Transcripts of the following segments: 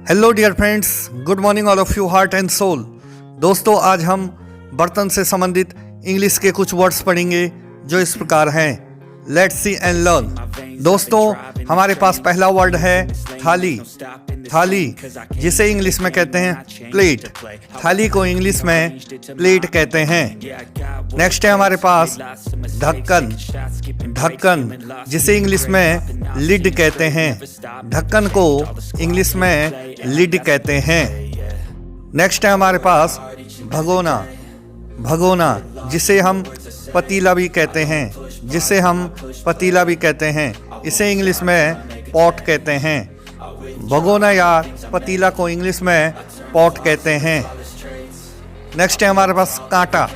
Hello dear friends, good morning all of you heart and soul. दोस्तों, आज हम बर्तन से संबंधित इंग्लिश के कुछ वर्ड्स पढ़ेंगे जो इस प्रकार हैं। Let's see and learn. दोस्तों, हमारे पास पहला वर्ड है थाली। थाली जिसे इंग्लिश में कहते हैं प्लेट। थाली को इंग्लिश में प्लेट कहते हैं। नेक्स्ट है हमारे पास ढक्कन। ढक्कन जिसे इंग्लिश में लिड कहते हैं। ढक्कन को इंग्लिश में लिड कहते हैं। नेक्स्ट है हमारे पास भगोना। भगोना जिसे हम पतीला भी कहते हैं। जिसे हम पतीला भी कहते हैं, इसे इंग्लिश में पॉट कहते हैं। भगोना या पतीला को इंग्लिश में पॉट कहते हैं। नेक्स्ट है हमारे पास कांटा।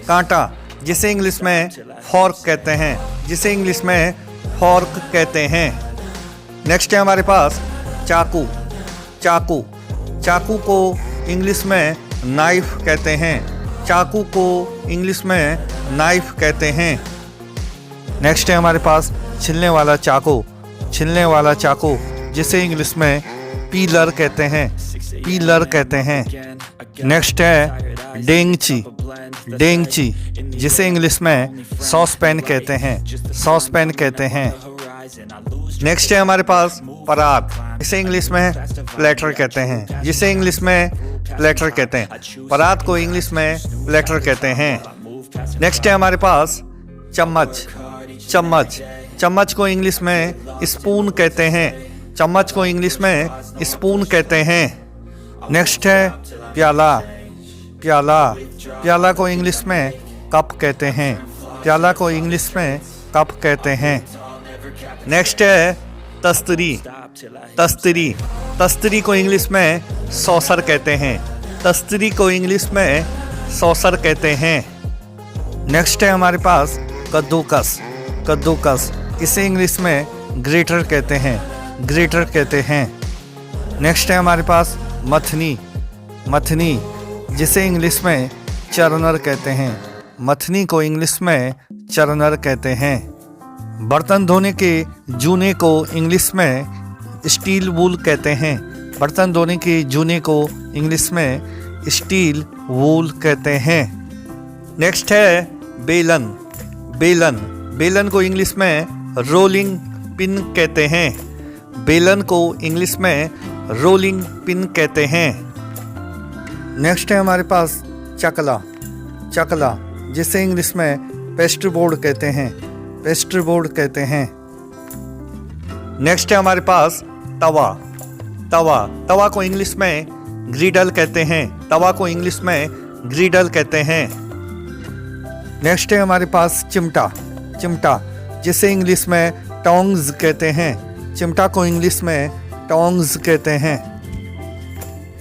कांटा जिसे इंग्लिश में फॉर्क कहते हैं। जिसे इंग्लिश में फॉर्क कहते हैं। नेक्स्ट है हमारे पास चाकू। चाकू चाकू को इंग्लिश में नाइफ कहते हैं। चाकू को इंग्लिश में नाइफ कहते हैं। नेक्स्ट है हमारे पास छिलने वाला चाकू। छिलने वाला चाकू जिसे इंग्लिश में पीलर कहते हैं। पीलर कहते हैं। नेक्स्ट है डेंगची। डेंगची जिसे इंग्लिश में सॉस पैन कहते हैं। सॉस पैन कहते हैं। नेक्स्ट है हमारे पास परात। इसे इंग्लिश में प्लेटर कहते हैं। जिसे इंग्लिश में प्लेटर कहते हैं। परात को इंग्लिश में प्लेटर कहते हैं। नेक्स्ट है हमारे पास चम्मच। चम्मच चम्मच को इंग्लिश में स्पून कहते हैं। चम्मच को इंग्लिश में स्पून कहते हैं। नेक्स्ट है प्याला। प्याला प्याला को इंग्लिश में कप कहते हैं। प्याला को इंग्लिश में कप कहते हैं। नेक्स्ट है तस्तरी। तस्तरी तस्तरी को इंग्लिश में सॉसर कहते हैं। तस्तरी को इंग्लिश में सॉसर कहते हैं। नेक्स्ट है हमारे पास कद्दूकस। कद्दूकस इसे इंग्लिश में ग्रेटर कहते हैं। ग्रेटर कहते हैं। नेक्स्ट है हमारे पास मथनी। मथनी जिसे इंग्लिश में चरनर कहते हैं। मथनी को इंग्लिश में चरनर कहते हैं। बर्तन धोने के जूने को इंग्लिश में स्टील वूल कहते हैं। बर्तन धोने के जूने को इंग्लिश में स्टील वूल कहते हैं। नेक्स्ट है बेलन। बेलन बेलन को इंग्लिश में रोलिंग पिन कहते हैं। बेलन को इंग्लिश में रोलिंग पिन कहते हैं। नेक्स्ट है हमारे पास चकला। चकला जिसे इंग्लिश में पेस्ट्री बोर्ड कहते हैं। पेस्ट्री बोर्ड कहते हैं। नेक्स्ट है हमारे पास तवा। तवा तवा को इंग्लिश में ग्रिडल कहते हैं। तवा को इंग्लिश में ग्रिडल कहते हैं। नेक्स्ट है हमारे पास चिमटा। चिमटा जिसे इंग्लिश में टोंग्स कहते हैं। चिमटा को इंग्लिश में टोंग्स कहते हैं।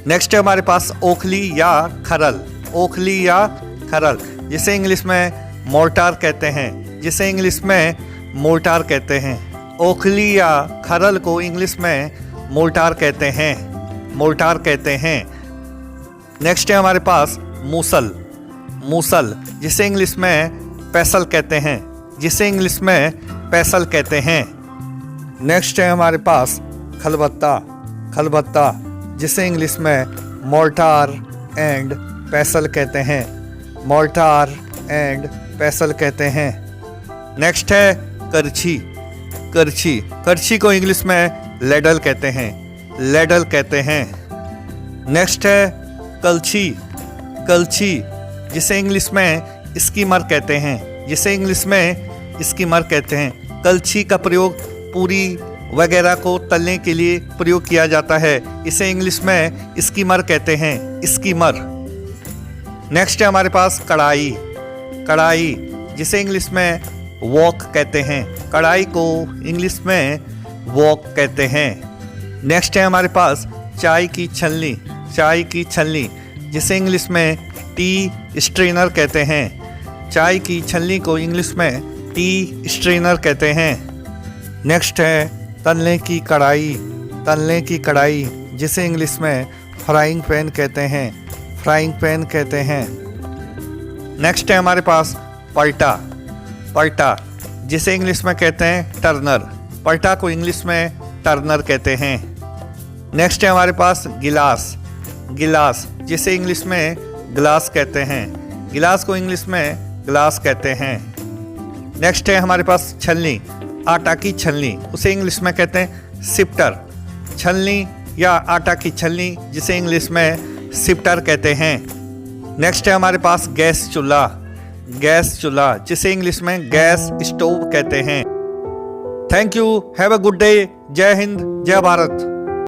नेक्स्ट है हमारे पास ओखली या खरल। ओखली या खरल जिसे इंग्लिश में मोर्टार कहते हैं। जिसे इंग्लिश में मोर्टार कहते हैं। ओखली या खरल को इंग्लिश में मोर्टार कहते हैं। मोर्टार कहते हैं। नेक्स्ट है हमारे पास मूसल। मूसल जिसे इंग्लिश में पेसल कहते हैं। जिसे इंग्लिश में पेसल कहते हैं। नेक्स्ट है हमारे पास खलबत्ता। खलबत्ता जिसे इंग्लिश में मोर्टार एंड पेसल कहते हैं। मोर्टार एंड पेसल कहते हैं। नेक्स्ट है करछी। करछी करछी को इंग्लिश में लेडल कहते हैं। लेडल कहते हैं। नेक्स्ट है कलछी। कलछी जिसे इंग्लिश में स्कीमर कहते हैं। जिसे इंग्लिश में स्कीमर कहते हैं। कलछी का प्रयोग पूरी वगैरह को तलने के लिए प्रयोग किया जाता है। इसे इंग्लिश में स्कीमर कहते हैं। स्कीमर। नेक्स्ट है हमारे पास कढ़ाई। कढ़ाई जिसे इंग्लिश में वॉक कहते हैं। कढ़ाई को इंग्लिश में वॉक कहते हैं। नेक्स्ट है हमारे पास चाय की छलनी। चाय की छलनी जिसे इंग्लिश में टी स्ट्रेनर कहते हैं। चाय की छलनी को इंग्लिश में टी स्ट्रेनर कहते हैं। नेक्स्ट है तलने की कढ़ाई। तलने की कढ़ाई जिसे इंग्लिश में फ्राइंग पैन कहते हैं। फ्राइंग पैन कहते हैं। नेक्स्ट है हमारे पास पलटा। पलटा जिसे इंग्लिश में कहते हैं टर्नर। पलटा को इंग्लिश में टर्नर कहते हैं। नेक्स्ट है हमारे पास गिलास। गिलास जिसे इंग्लिश में ग्लास कहते हैं। गिलास को इंग्लिश में ग्लास कहते हैं। नेक्स्ट है हमारे पास छलनी। आटा की छलनी, उसे इंग्लिश में कहते हैं सिफ्टर। छलनी या आटा की छलनी जिसे इंग्लिश में सिफ्टर कहते हैं। नेक्स्ट है हमारे पास गैस चूल्हा। गैस चूल्हा जिसे इंग्लिश में गैस स्टोव कहते हैं। Thank you, have a good day. जय हिंद, जय भारत।